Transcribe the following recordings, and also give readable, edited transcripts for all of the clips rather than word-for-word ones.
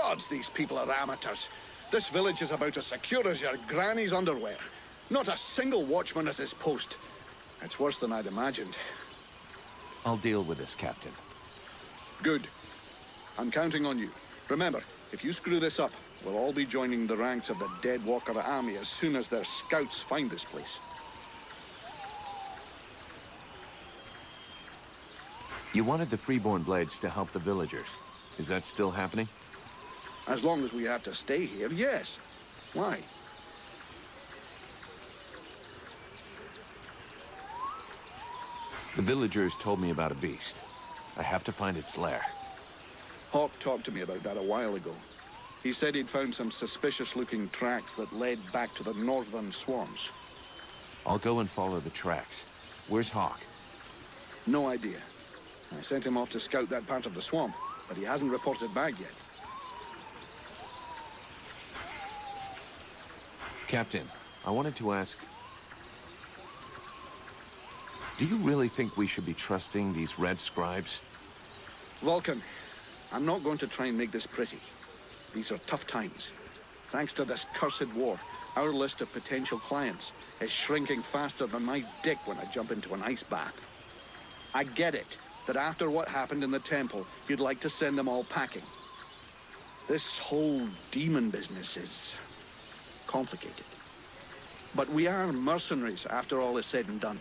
gods, these people are amateurs. This village is about as secure as your granny's underwear. Not a single watchman at his post. It's worse than I'd imagined. I'll deal with this, Captain. Good. I'm counting on you. Remember, if you screw this up, we'll all be joining the ranks of the Dead Walker army as soon as their scouts find this place. You wanted the Freeborn Blades to help the villagers. Is that still happening? As long as we have to stay here, yes. Why? The villagers told me about a beast. I have to find its lair. Hawk talked to me about that a while ago. He said he'd found some suspicious-looking tracks that led back to the northern swamps. I'll go and follow the tracks. Where's Hawk? No idea. I sent him off to scout that part of the swamp, but he hasn't reported back yet. Captain, I wanted to ask... Do you really think we should be trusting these red scribes? Vulcan, I'm not going to try and make this pretty. These are tough times. Thanks to this cursed war, our list of potential clients is shrinking faster than my dick when I jump into an ice bath. I get it, that after what happened in the temple, you'd like to send them all packing. This whole demon business is complicated. But we are mercenaries after all is said and done.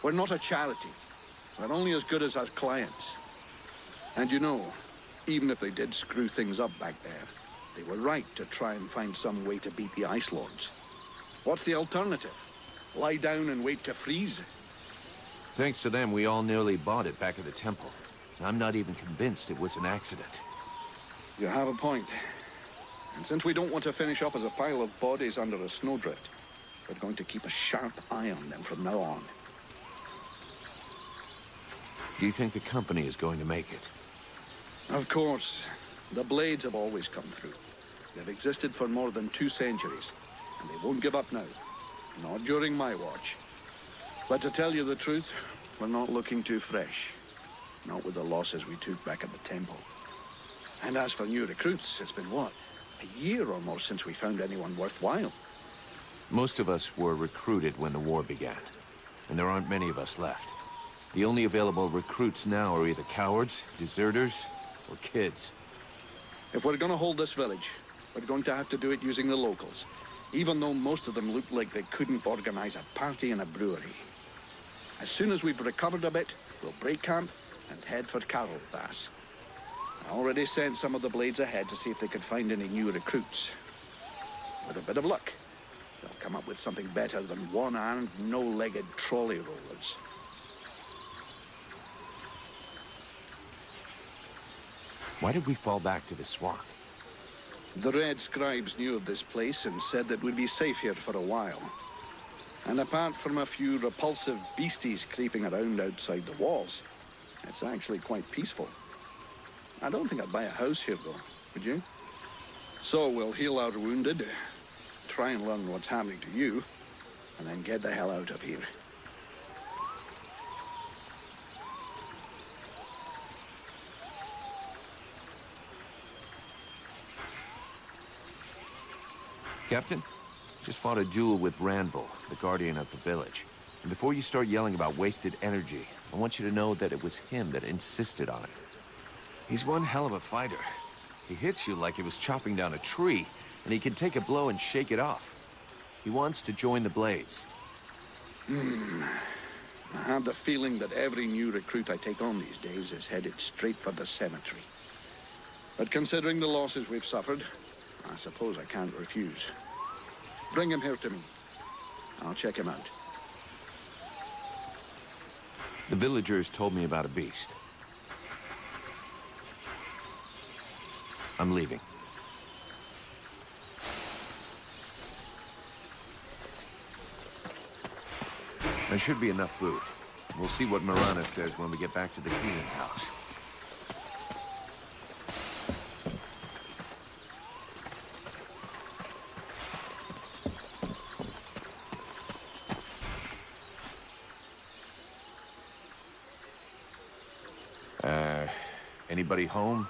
We're not a charity. We're only as good as our clients. And you know, even if they did screw things up back there, they were right to try and find some way to beat the Ice Lords. What's the alternative? Lie down and wait to freeze? Thanks to them, we all nearly bought it back at the temple. I'm not even convinced it was an accident. You have a point. And since we don't want to finish up as a pile of bodies under a snowdrift, we're going to keep a sharp eye on them from now on. Do you think the company is going to make it? Of course. The Blades have always come through. They've existed for more than 2 centuries, and they won't give up now. Not during my watch. But to tell you the truth, we're not looking too fresh. Not with the losses we took back at the temple. And as for new recruits, it's been what? A year or more since we found anyone worthwhile. Most of us were recruited when the war began, and there aren't many of us left. The only available recruits now are either cowards, deserters, or kids. If we're gonna hold this village, we're going to have to do it using the locals, even though most of them looked like they couldn't organize a party in a brewery. As soon as we've recovered a bit, we'll break camp and head for Carolthas. I already sent some of the Blades ahead to see if they could find any new recruits. With a bit of luck, they'll come up with something better than one-armed, no-legged trolley rollers. Why did we fall back to the swamp? The Red Scribes knew of this place and said that we'd be safe here for a while. And apart from a few repulsive beasties creeping around outside the walls, it's actually quite peaceful. I don't think I'd buy a house here, though, would you? So we'll heal our wounded, try and learn what's happening to you, and then get the hell out of here. Captain, just fought a duel with Ranvil, the guardian of the village. And before you start yelling about wasted energy, I want you to know that it was him that insisted on it. He's one hell of a fighter. He hits you like he was chopping down a tree, and he can take a blow and shake it off. He wants to join the Blades. I have the feeling that every new recruit I take on these days is headed straight for the cemetery. But considering the losses we've suffered, I suppose I can't refuse. Bring him here to me. I'll check him out. The villagers told me about a beast. I'm leaving. There should be enough food. We'll see what Marana says when we get back to the healing house. Anybody home?